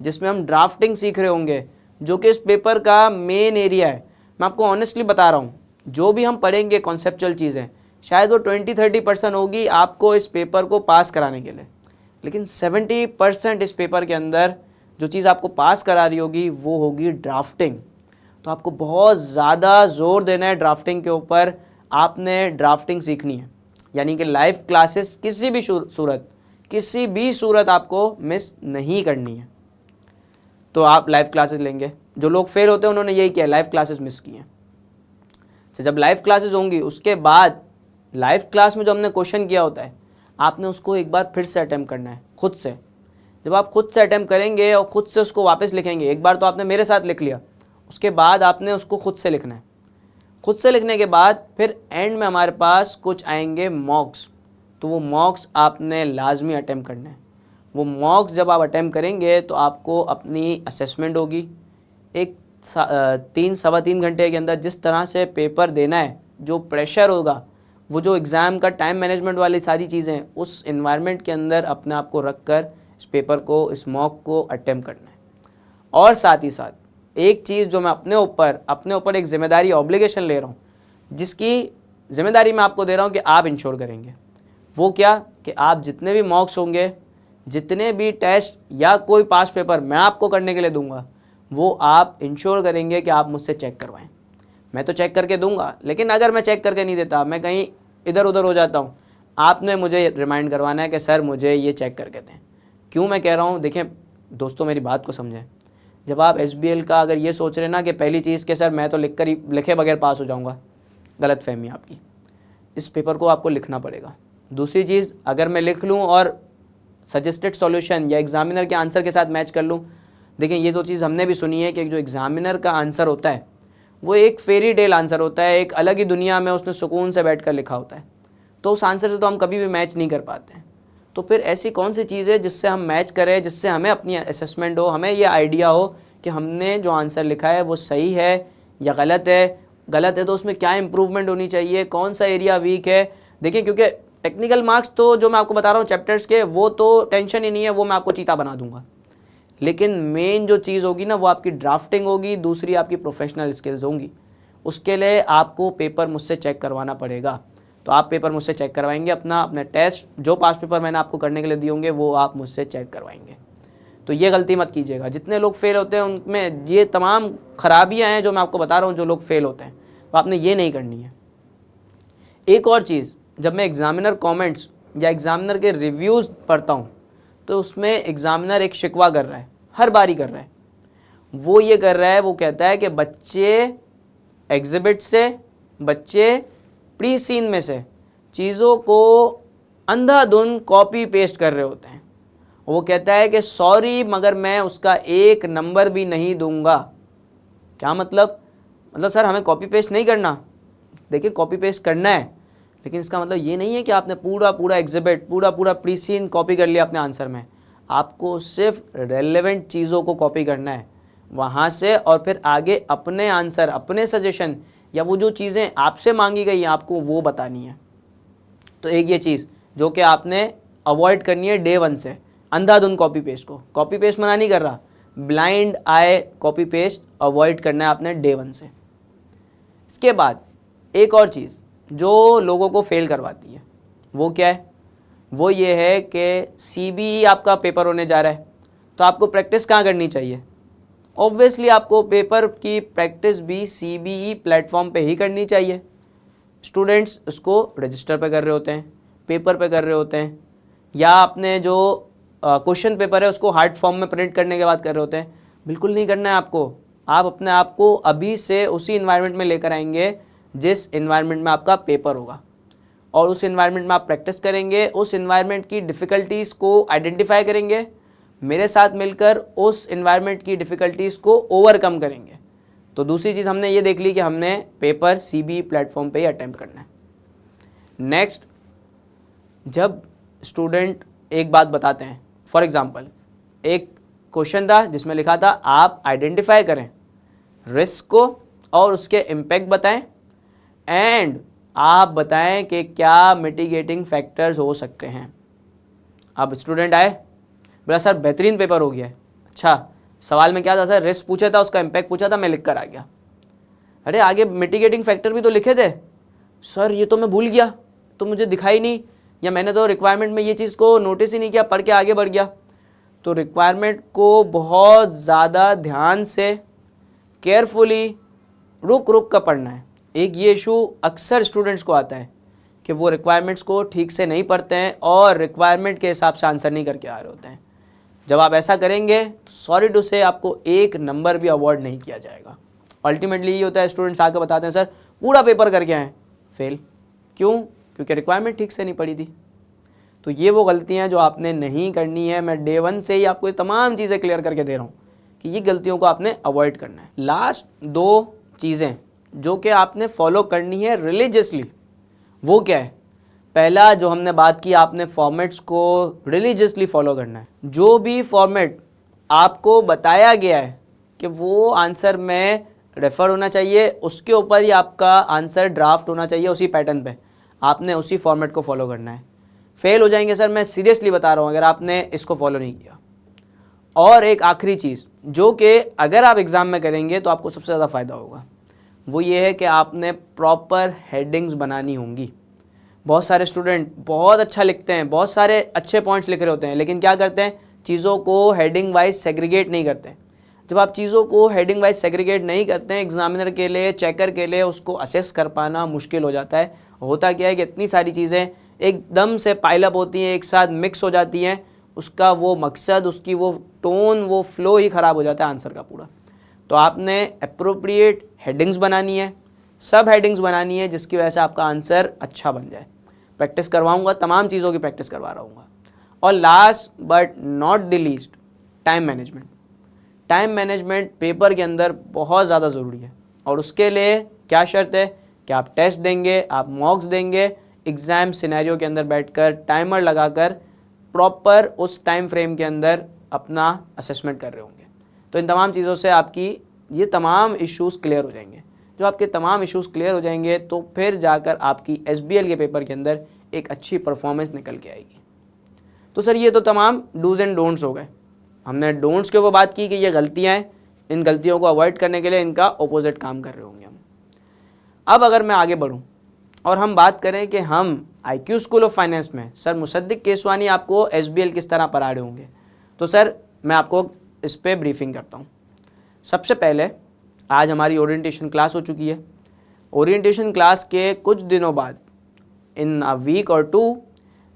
जिसमें हम ड्राफ्टिंग सीख रहे होंगे, जो कि इस पेपर का मेन एरिया है। मैं आपको ऑनेस्टली बता रहा हूँ, जो भी हम पढ़ेंगे कॉन्सेप्चुअल चीज़ें, शायद वो 20-30% होगी आपको इस पेपर को पास कराने के लिए, लेकिन 70% इस पेपर के अंदर जो चीज़ आपको पास करा रही होगी वो होगी ड्राफ्टिंग। तो आपको बहुत ज़्यादा ज़ोर देना है ड्राफ्टिंग के ऊपर। आपने ड्राफ्टिंग सीखनी है, यानी कि लाइव क्लासेस किसी भी सूरत आपको मिस नहीं करनी है। तो आप लाइव क्लासेस लेंगे। जो लोग फेल होते हैं उन्होंने यही किया, लाइव क्लासेस मिस किए। तो जब लाइव क्लासेस होंगी उसके बाद लाइव क्लास में जो हमने क्वेश्चन किया होता है, आपने उसको एक बार फिर से अटेम्प्ट करना है खुद से। जब आप खुद से अटेम्प्ट करेंगे और ख़ुद से उसको वापस लिखेंगे, एक बार तो आपने मेरे साथ लिख लिया, उसके बाद आपने उसको खुद से लिखना है। खुद से लिखने के बाद फिर एंड में हमारे पास कुछ आएंगे मॉक्स, तो वो मॉक्स आपने लाजमी अटेम्प्ट करना है। वो मॉक्स जब आप अटेम्प्ट करेंगे तो आपको अपनी असेसमेंट होगी। एक 3-3.25 घंटे के अंदर जिस तरह से पेपर देना है, जो प्रेशर होगा, वो जो एग्ज़ाम का टाइम मैनेजमेंट वाली सारी चीज़ें, उस इन्वायरमेंट के अंदर अपने आप को रख कर इस पेपर को, इस मॉक को अटेम्प्ट करना है। और साथ ही साथ एक चीज़ जो मैं अपने ऊपर एक जिम्मेदारी, ऑब्लिगेशन ले रहा हूँ, जिसकी जिम्मेदारी मैं आपको दे रहा हूँ कि आप इंश्योर करेंगे, वो क्या कि आप जितने भी मॉक्स होंगे, जितने भी टेस्ट या कोई पास पेपर मैं आपको करने के लिए दूंगा, वो आप इंश्योर करेंगे कि आप मुझसे चेक करवाएं। मैं तो चेक करके दूंगा, लेकिन अगर मैं चेक करके नहीं देता, मैं कहीं इधर उधर हो जाता हूँ, आपने मुझे रिमाइंड करवाना है कि सर मुझे ये चेक करके दें। क्यों मैं कह रहा हूँ, देखें दोस्तों मेरी बात को समझें। जब आप SBL का अगर ये सोच रहे ना कि पहली चीज़ कि सर मैं तो लिखे बगैर पास हो जाऊँगा, गलतफहमी आपकी। इस पेपर को आपको लिखना पड़ेगा। दूसरी चीज़, अगर मैं लिख लूँ और सजेस्टेड सॉल्यूशन या एग्जामिनर के आंसर के साथ मैच कर लूँ, देखिए ये तो चीज़ हमने भी सुनी है कि जो एग्जामिनर का आंसर होता है वो एक फेरी टेल आंसर होता है, एक अलग ही दुनिया में उसने सुकून से बैठ कर लिखा होता है, तो उस आंसर से तो हम कभी भी मैच नहीं कर पाते हैं। तो फिर ऐसी कौन सी चीज़ है जिससे हम मैच करें, जिससे हमें अपनी असेसमेंट हो, हमें ये आइडिया हो कि हमने जो आंसर लिखा है वो सही है या गलत है। गलत है तो उसमें क्या इंप्रूवमेंट होनी चाहिए, कौन सा एरिया वीक है। देखिए क्योंकि टेक्निकल मार्क्स तो जो मैं आपको बता रहा हूँ चैप्टर्स के, वो तो टेंशन ही नहीं है, वो मैं आपको चीता बना दूंगा। लेकिन मेन जो चीज़ होगी ना वो आपकी ड्राफ्टिंग होगी, दूसरी आपकी प्रोफेशनल स्किल्स होंगी। उसके लिए आपको पेपर मुझसे चेक करवाना पड़ेगा। तो आप पेपर मुझसे चेक करवाएंगे, अपने टेस्ट जो पास पेपर मैंने आपको करने के लिए दिए होंगे वो आप मुझसे चेक करवाएंगे। तो ये गलती मत कीजिएगा। जितने लोग फेल होते हैं उनमें ये तमाम खराबियां हैं जो मैं आपको बता रहा हूँ, जो लोग फेल होते हैं, तो आपने ये नहीं करनी है। एक और चीज़, जब मैं एग्जामिनर कमेंट्स या एग्जामिनर के रिव्यूज़ पढ़ता हूँ तो उसमें एग्जामिनर एक शिकवा कर रहा है, हर बारी कर रहा है। वो ये कर रहा है, वो कहता है कि बच्चे एग्जिबिट से, बच्चे प्री सीन में से चीज़ों को अंधाधुंध कॉपी पेस्ट कर रहे होते हैं। वो कहता है कि सॉरी मगर मैं उसका एक नंबर भी नहीं दूंगा। क्या मतलब सर हमें कॉपी पेस्ट नहीं करना। देखिए कॉपी पेस्ट करना है, लेकिन इसका मतलब ये नहीं है कि आपने पूरा एग्जिबिट, पूरा प्री सीन कॉपी कर लिया अपने आंसर में। आपको सिर्फ रेलेवेंट चीज़ों को कॉपी करना है वहाँ से, और फिर आगे अपने आंसर, अपने सजेशन या वो जो चीज़ें आपसे मांगी गई हैं आपको वो बतानी है। तो एक ये चीज़ जो कि आपने अवॉइड करनी है डे 1 से, अंधाधुंध कॉपी पेस्ट को। कॉपी पेस्ट मना नहीं कर रहा, ब्लाइंड आई कॉपी पेस्ट अवॉइड करना है आपने डे 1 से। इसके बाद एक और चीज़ जो लोगों को फेल करवाती है वो क्या है, वो ये है कि CBE आपका पेपर होने जा रहा है, तो आपको प्रैक्टिस कहाँ करनी चाहिए। ऑब्वियसली आपको पेपर की प्रैक्टिस भी CBE प्लेटफॉर्म पे ही करनी चाहिए। स्टूडेंट्स उसको रजिस्टर पे कर रहे होते हैं, पेपर पे कर रहे होते हैं, या अपने जो क्वेश्चन पेपर है उसको हार्ड फॉर्म में प्रिंट करने के बाद कर रहे होते हैं। बिल्कुल नहीं करना है आपको। आप अपने आप को अभी से उसी इन्वायरमेंट में लेकर आएंगे जिस इन्वायरमेंट में आपका पेपर होगा, और उस इन्वायरमेंट में आप प्रैक्टिस करेंगे, उस इन्वायरमेंट की डिफ़िकल्टीज़ को आइडेंटिफाई करेंगे, मेरे साथ मिलकर उस इन्वायरमेंट की डिफ़िकल्टीज़ को ओवरकम करेंगे। तो दूसरी चीज़ हमने ये देख ली कि हमने पेपर CBE प्लेटफॉर्म पे ही अटैम्प्ट करना है। नेक्स्ट, जब स्टूडेंट एक बात बताते हैं, फॉर एग्जांपल एक क्वेश्चन था जिसमें लिखा था आप आइडेंटिफाई करें रिस्क को और उसके इम्पैक्ट बताएं, एंड आप बताएं कि क्या मिटिगेटिंग फैक्टर्स हो सकते हैं। अब स्टूडेंट आए, बोला सर बेहतरीन पेपर हो गया है। अच्छा, सवाल में क्या था सर, रिस्क पूछा था, उसका इम्पैक्ट पूछा था, मैं लिख कर आ गया। अरे आगे मिटिगेटिंग फैक्टर भी तो लिखे थे सर, ये तो मैं भूल गया, तो मुझे दिखाई नहीं, या मैंने तो रिक्वायरमेंट में ये चीज़ को नोटिस ही नहीं किया, पढ़ के आगे बढ़ गया। तो रिक्वायरमेंट को बहुत ज़्यादा ध्यान से, केयरफुली, रुक रुक कर पढ़ना है। एक ये इशू अक्सर स्टूडेंट्स को आता है कि वो रिक्वायरमेंट्स को ठीक से नहीं पढ़ते हैं और रिक्वायरमेंट के हिसाब से आंसर नहीं करके आ रहे होते हैं। जब आप ऐसा करेंगे तो सॉरी टू से आपको एक नंबर भी अवॉर्ड नहीं किया जाएगा। अल्टीमेटली ये होता है, स्टूडेंट्स आकर बताते हैं सर पूरा पेपर करके आए, फेल। क्यों? क्योंकि रिक्वायरमेंट ठीक से नहीं पढ़ी थी। तो ये वो गलतियाँ जो आपने नहीं करनी है। मैं डे 1 से ही आपको ये तमाम चीज़ें क्लियर करके दे रहा हूँ कि ये गलतियों को आपने अवॉइड करना है। लास्ट 2 चीज़ें जो कि आपने फॉलो करनी है रिलीजियसली, वो क्या है? पहला जो हमने बात की, आपने फॉर्मेट्स को रिलीजियसली फॉलो करना है। जो भी फॉर्मेट आपको बताया गया है कि वो आंसर में रेफर होना चाहिए, उसके ऊपर ही आपका आंसर ड्राफ्ट होना चाहिए, उसी पैटर्न पे आपने उसी फॉर्मेट को फॉलो करना है। फेल हो जाएंगे सर, मैं सीरियसली बता रहा हूँ, अगर आपने इसको फॉलो नहीं किया। और एक आखिरी चीज़ जो कि अगर आप एग्ज़ाम में करेंगे तो आपको सबसे ज़्यादा फ़ायदा होगा, वो ये है कि आपने प्रॉपर हेडिंग्स बनानी होंगी। बहुत सारे स्टूडेंट बहुत अच्छा लिखते हैं, बहुत सारे अच्छे पॉइंट्स लिख रहे होते हैं, लेकिन क्या करते हैं, चीज़ों को हेडिंग वाइज सेग्रीगेट नहीं करते। जब आप चीज़ों को हेडिंग वाइज सेग्रीगेट नहीं करते हैं, एग्जामिनर के लिए, चेकर के लिए उसको असेस कर पाना मुश्किल हो जाता है। होता क्या है कि इतनी सारी चीज़ें एकदम से पाइलअप होती हैं, एक साथ मिक्स हो जाती हैं, उसका वो मकसद, उसकी वो टोन, वो फ्लो ही ख़राब हो जाता है आंसर का पूरा। तो आपने अप्रोप्रिएट हेडिंग्स बनानी है, सब हेडिंग्स बनानी है जिसकी वजह से आपका आंसर अच्छा बन जाए। प्रैक्टिस करवाऊंगा, तमाम चीज़ों की प्रैक्टिस करवा रहूँगा। और last but not the least, time management. Time management paper के अंदर बहुत ज़्यादा ज़रूरी है और उसके लिए क्या शर्त है कि आप टेस्ट देंगे, आप मॉक्स देंगे, एग्ज़ाम सिनेरियो के अंदर बैठकर टाइमर लगाकर प्रॉपर उस टाइम फ्रेम के अंदर अपना असेसमेंट कर रहे होंगे। तो इन तमाम चीज़ों से आपकी ये तमाम इश्यूज़ क्लियर हो जाएंगे। जब आपके तमाम इश्यूज़ क्लियर हो जाएंगे तो फिर जाकर आपकी SBL के पेपर के अंदर एक अच्छी परफॉर्मेंस निकल के आएगी। तो सर ये तो तमाम डूज़ एंड डोंट्स हो गए। हमने डोंट्स के ऊपर बात की कि ये गलतियाँ हैं, इन गलतियों को अवॉइड करने के लिए इनका ऑपोजिट काम कर रहे होंगे हम। अब अगर मैं आगे बढ़ूँ और हम बात करें कि हम IQ स्कूल ऑफ फाइनेंस में सर मुसद्दिक केसवानी आपको SBL किस तरह पढ़ा रहे होंगे, तो सर मैं आपको इस पर ब्रीफिंग करता हूँ। सबसे पहले आज हमारी ओरिएंटेशन क्लास हो चुकी है। ओरिएंटेशन क्लास के कुछ दिनों बाद इन अ वीक और 2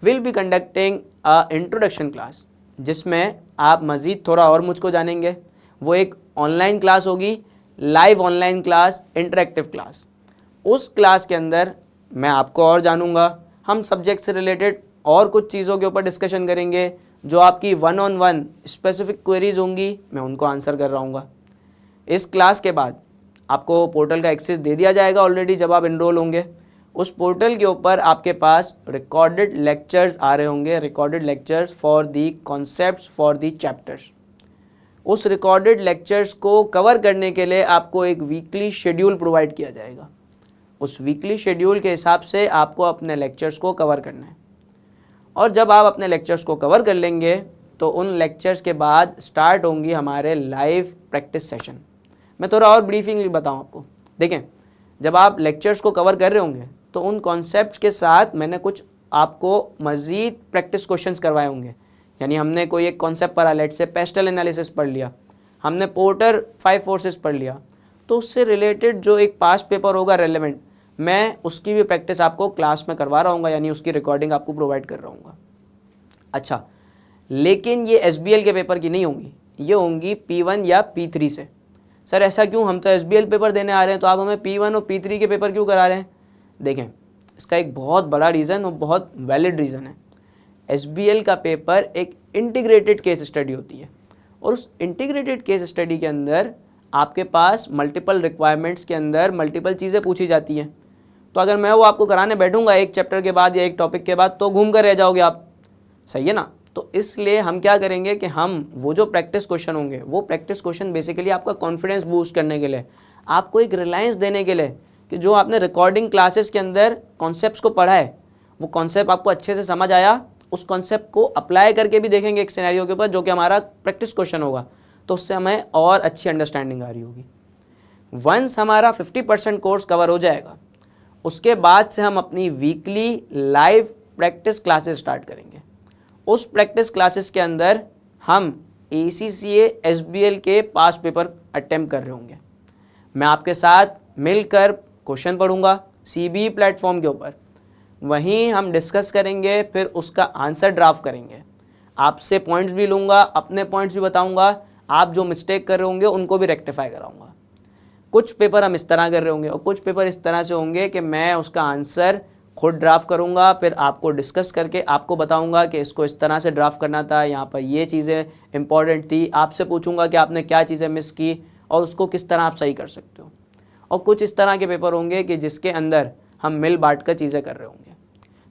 will be conducting a introduction class, जिसमें आप मज़ीद थोड़ा और मुझको जानेंगे। वो एक ऑनलाइन क्लास होगी, live online class, interactive class. उस क्लास के अंदर मैं आपको और जानूंगा, हम सब्जेक्ट से रिलेटेड और कुछ चीज़ों के ऊपर डिस्कशन करेंगे। जो आपकी 1-on-1 स्पेसिफिक क्वेरीज होंगी मैं उनको आंसर कर रहूँगा। इस क्लास के बाद आपको पोर्टल का एक्सेस दे दिया जाएगा ऑलरेडी जब आप इनरोल होंगे। उस पोर्टल के ऊपर आपके पास रिकॉर्डेड लेक्चर्स आ रहे होंगे, recorded lectures for the concepts for the chapters. उस रिकॉर्डेड लेक्चर्स को कवर करने के लिए आपको एक वीकली शेड्यूल प्रोवाइड किया जाएगा। उस वीकली शेड्यूल के हिसाब से आपको अपने लेक्चर्स को कवर करना है। और जब आप अपने लेक्चर्स को कवर कर लेंगे तो उन लेक्चर्स के बाद स्टार्ट होंगी हमारे लाइव प्रैक्टिस सेशन। मैं थोड़ा और ब्रीफिंगली बताऊं आपको। देखें, जब आप लेक्चर्स को कवर कर रहे होंगे तो उन कॉन्सेप्ट्स के साथ मैंने कुछ आपको मज़ीद प्रैक्टिस क्वेश्चंस करवाए होंगे। यानी हमने कोई एक कॉन्सेप्ट पढ़ा, लेट से पेस्टल एनालिसिस पढ़ लिया, हमने पोर्टर 5 फोर्सेस पढ़ लिया, तो उससे रिलेटेड जो एक पास्ट पेपर होगा रेलेवेंट, मैं उसकी भी प्रैक्टिस आपको क्लास में करवा रहा हूँ, यानी उसकी रिकॉर्डिंग आपको प्रोवाइड कर रहा हूँ। अच्छा, लेकिन ये SBL के पेपर की नहीं होंगी, ये होंगी P1 या P3 से। सर ऐसा क्यों, हम तो SBL पेपर देने आ रहे हैं तो आप हमें P1 और P3 के पेपर क्यों करा रहे हैं? देखें, इसका एक बहुत बड़ा रीज़न और बहुत वैलिड रीज़न है। SBL का पेपर एक इंटीग्रेटेड केस स्टडी होती है और उस इंटीग्रेटेड केस स्टडी के अंदर आपके पास मल्टीपल रिक्वायरमेंट्स के अंदर मल्टीपल चीज़ें पूछी जाती हैं। तो अगर मैं वो आपको कराने बैठूंगा एक चैप्टर के बाद या एक टॉपिक के बाद तो घूम कर रह जाओगे आप, सही है ना। तो इसलिए हम क्या करेंगे कि हम वो जो प्रैक्टिस क्वेश्चन होंगे, वो प्रैक्टिस क्वेश्चन बेसिकली आपका कॉन्फिडेंस बूस्ट करने के लिए, आपको एक रिलायंस देने के लिए कि जो आपने रिकॉर्डिंग क्लासेस के अंदर कॉन्सेप्ट्स को पढ़ा है, वो कॉन्सेप्ट आपको अच्छे से समझ आया, उस कॉन्सेप्ट को अप्लाई करके भी देखेंगे एक सिनेरियो के ऊपर जो कि हमारा प्रैक्टिस क्वेश्चन होगा, तो उससे हमें और अच्छी अंडरस्टैंडिंग आ रही होगी। वंस हमारा 50% कोर्स कवर हो जाएगा, उसके बाद से हम अपनी weekly live practice classes start करेंगे। उस प्रैक्टिस क्लासेस के अंदर हम ACCA SBL के पास पेपर अटेम्प्ट कर रहे होंगे। मैं आपके साथ मिलकर क्वेश्चन पढ़ूंगा CBE प्लेटफॉर्म के ऊपर, वहीं हम डिस्कस करेंगे, फिर उसका आंसर ड्राफ्ट करेंगे। आपसे पॉइंट्स भी लूँगा, अपने पॉइंट्स भी बताऊँगा, आप जो मिस्टेक कर रहे होंगे उनको भी रेक्टिफाई कराऊँगा। कुछ पेपर हम इस तरह कर रहे होंगे और कुछ पेपर इस तरह से होंगे कि मैं उसका आंसर खुद ड्राफ्ट करूंगा, फिर आपको डिस्कस करके आपको बताऊंगा कि इसको इस तरह से ड्राफ्ट करना था, यहाँ पर ये चीज़ें इंपॉर्टेंट थी, आपसे पूछूंगा कि आपने क्या चीज़ें मिस की और उसको किस तरह आप सही कर सकते हो। और कुछ इस तरह के पेपर होंगे कि जिसके अंदर हम मिल बांट कर चीज़ें कर रहे होंगे।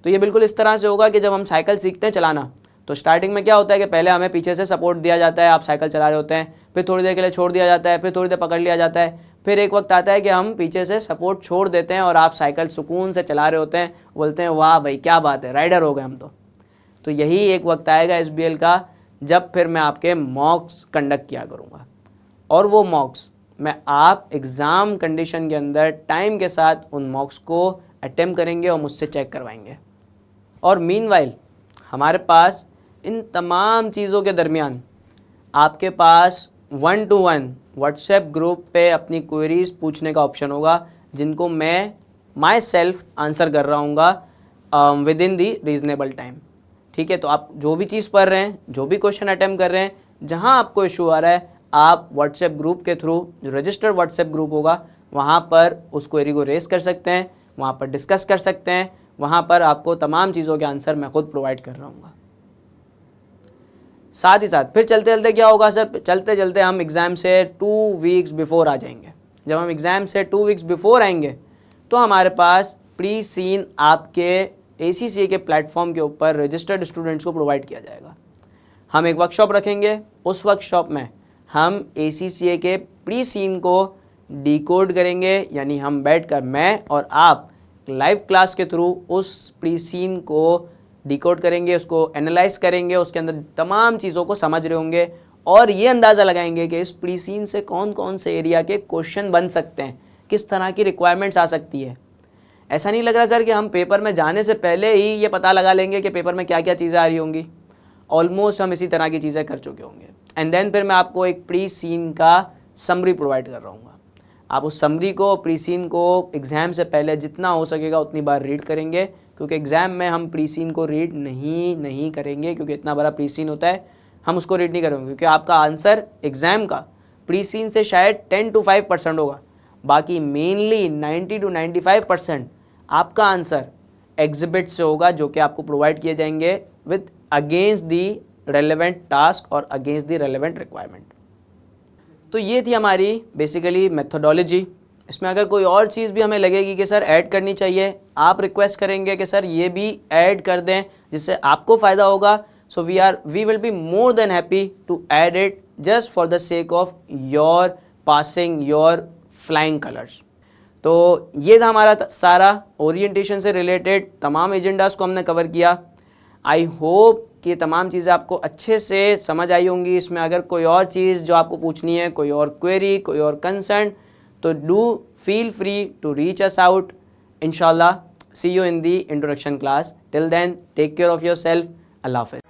तो ये बिल्कुल इस तरह से होगा कि जब हम साइकिल सीखते हैं चलाना, तो स्टार्टिंग में क्या होता है कि पहले हमें पीछे से सपोर्ट दिया जाता है, आप साइकिल चला रहे होते हैं, फिर थोड़ी देर के लिए छोड़ दिया जाता है, फिर थोड़ी देर पकड़ लिया जाता है, फिर एक वक्त आता है कि हम पीछे से सपोर्ट छोड़ देते हैं और आप साइकिल सुकून से चला रहे होते हैं, बोलते हैं वाह भाई क्या बात है, राइडर हो गए हम तो यही एक वक्त आएगा SBL का जब फिर मैं आपके मॉक्स कंडक्ट किया करूँगा और वो मॉक्स मैं आप एग्ज़ाम कंडीशन के अंदर टाइम के साथ उन मॉक्स को अटेम्प्ट करेंगे और मुझसे चेक करवाएंगे। और मीनवाइल हमारे पास इन तमाम चीज़ों के दरमियान आपके पास 1-to-1 व्हाट्सएप ग्रुप पे अपनी क्वेरीज पूछने का ऑप्शन होगा, जिनको मैं माई सेल्फ आंसर कर रहा हूँ with in the reasonable time. ठीक है, तो आप जो भी चीज़ पढ़ रहे हैं, जो भी क्वेश्चन अटैम्प्ट कर रहे हैं, जहाँ आपको इशू आ रहा है, आप व्हाट्सएप ग्रुप के थ्रू, जो रजिस्टर्ड व्हाट्सएप ग्रुप होगा वहाँ पर उस क्वेरी को रेस कर सकते हैं, वहाँ पर डिस्कस कर सकते हैं, वहाँ पर आपको तमाम चीज़ों के आंसर मैं खुद प्रोवाइड कर रहा हूँ। साथ ही साथ फिर चलते चलते क्या होगा सर, चलते चलते हम एग्ज़ाम से 2 वीक्स बिफोर आ जाएंगे। जब हम एग्ज़ाम से 2 वीक्स बिफोर आएंगे तो हमारे पास प्री सीन आपके ACCA के प्लेटफॉर्म के ऊपर रजिस्टर्ड स्टूडेंट्स को प्रोवाइड किया जाएगा। हम एक वर्कशॉप रखेंगे, उस वर्कशॉप में हम ACCA के प्री सीन को डिकोड करेंगे, यानी हम बैठकर मैं और आप लाइव क्लास के थ्रू उस प्री सीन को डिकोड करेंगे, उसको एनालाइज करेंगे, उसके अंदर तमाम चीज़ों को समझ रहे होंगे और ये अंदाज़ा लगाएंगे कि इस प्री सीन से कौन कौन से एरिया के क्वेश्चन बन सकते हैं, किस तरह की रिक्वायरमेंट्स आ सकती है। ऐसा नहीं लग रहा सर कि हम पेपर में जाने से पहले ही ये पता लगा लेंगे कि पेपर में क्या क्या चीज़ें आ रही होंगी। ऑलमोस्ट हम इसी तरह की चीज़ें कर चुके होंगे। एंड देन फिर मैं आपको एक प्री सीन का समरी प्रोवाइड कर रहा हूँ। आप उस समरी को, प्री सीन को एग्ज़ाम से पहले जितना हो सकेगा उतनी बार रीड करेंगे, क्योंकि एग्ज़ाम में हम प्री सीन को रीड नहीं करेंगे, क्योंकि इतना बड़ा प्री सीन होता है, हम उसको रीड नहीं करेंगे, क्योंकि आपका आंसर एग्ज़ाम का प्री सीन से शायद 10 to 5% होगा, बाकी मेनली 90 to 95% आपका आंसर एग्जिबिट से होगा, जो कि आपको प्रोवाइड किए जाएंगे with against the relevant task और अगेंस्ट दी रेलेवेंट रिक्वायरमेंट। तो ये थी हमारी बेसिकली मेथोडोलॉजी। इसमें अगर कोई और चीज़ भी हमें लगेगी कि सर ऐड करनी चाहिए, आप रिक्वेस्ट करेंगे कि सर ये भी ऐड कर दें जिससे आपको फ़ायदा होगा, so we will be more than happy to add it just for the sake of your passing your flying colours. तो ये था हमारा सारा ओरिएंटेशन से रिलेटेड तमाम एजेंडास को हमने कवर किया। आई होप कि ये तमाम चीज़ें आपको अच्छे से समझ आई होंगी। इसमें अगर कोई और चीज़ जो आपको पूछनी है, कोई और क्वेरी, कोई और कंसर्न, तो do feel free to reach us out. इंशाल्लाह see you in the introduction class. Till then take care of your self. अल्लाह हाफ़िज़।